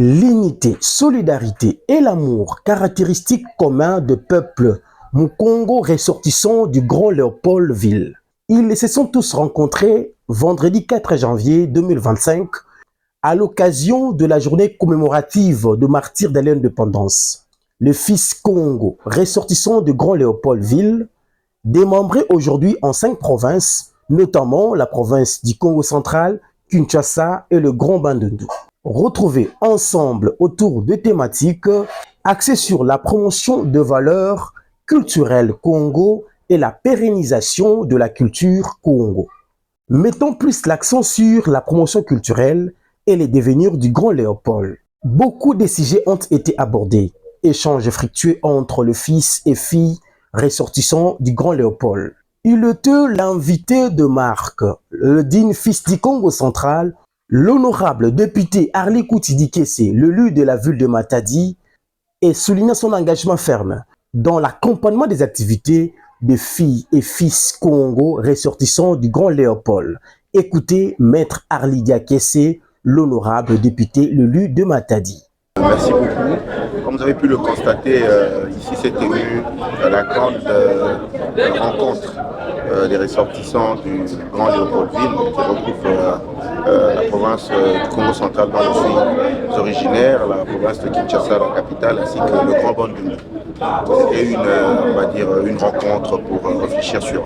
L'unité, solidarité et l'amour, caractéristiques communs de peuples Mukongo ressortissants du Grand Léopoldville. Ils se sont tous rencontrés vendredi 4 janvier 2025 à l'occasion de la journée commémorative de martyrs de l'indépendance. Le fils Congo, ressortissant du Grand Léopoldville, démembré aujourd'hui en 5 provinces, notamment la province du Congo central, Kinshasa et le Grand Bandundu. Retrouvés ensemble autour de thématiques axées sur la promotion de valeurs culturelles Congo et la pérennisation de la culture Congo. Mettons plus l'accent sur la promotion culturelle et les devenirs du Grand Léopold. Beaucoup de sujets ont été abordés. Échanges fructueux entre le fils et fille ressortissants du Grand Léopold. Il était l'invité de marque, le digne fils du Congo central, l'honorable député Arli Koutidi Kessé, l'élu de la ville de Matadi, et soulignant son engagement ferme dans l'accompagnement des activités de filles et fils Congo ressortissants du Grand Léopold. Écoutez Maître Arli Kessé, l'honorable député, l'élu de Matadi. Merci beaucoup. Comme vous avez pu le constater, ici s'est tenue la grande rencontre des ressortissants du Grand Léopoldville qui regroupe la province du Congo central dont je suis originaire, la province de Kinshasa, la capitale, ainsi que le Grand Bandundu. C'était on va dire, une rencontre pour réfléchir sur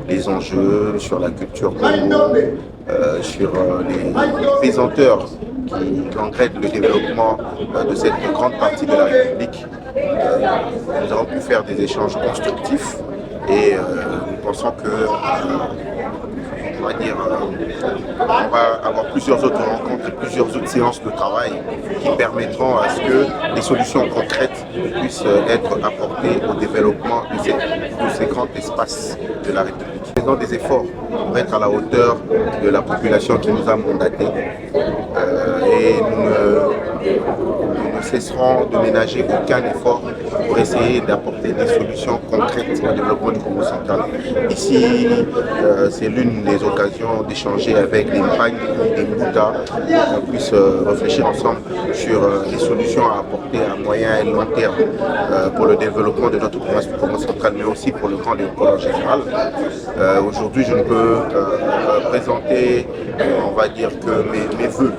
les enjeux, sur la culture Congo, sur les pesanteurs qui engraident le développement de cette grande partie de la République. Nous avons pu faire des échanges constructifs et nous pensons que on va avoir plusieurs autres rencontres et plusieurs autres séances de travail qui permettront à ce que des solutions concrètes puissent être apportées au développement de ces grands espaces de la République. Nous faisons des efforts pour être à la hauteur de la population qui nous a mandatés et nous ne cesserons de ménager aucun effort pour essayer d'apporter des solutions concrètes au développement du Congo central. Ici, c'est l'une des occasions d'échanger avec des Mpagnes, des Mbouta, pour qu'on puisse réfléchir ensemble sur les solutions à apporter à moyen et long terme pour le développement de notre province du Congo central, mais aussi pour le Grand Léopold en général. Aujourd'hui, je ne peux présenter, on va dire, que mes vœux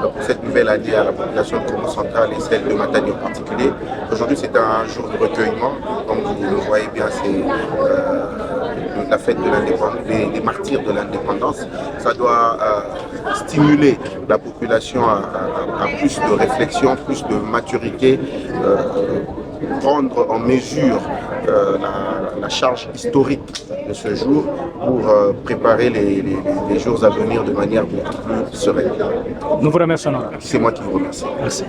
pour cette nouvelle année à la population du Congo central et celle de Matadi en particulier. Aujourd'hui, c'est un jour de recueillement. Comme vous le voyez bien, c'est la fête de l'indépendance, des martyrs de l'indépendance. Ça doit stimuler la population à plus de réflexion, plus de maturité, prendre en mesure la charge historique de ce jour pour préparer les jours à venir de manière beaucoup plus sereine. Nous vous remercions. C'est moi qui vous remercie. Merci.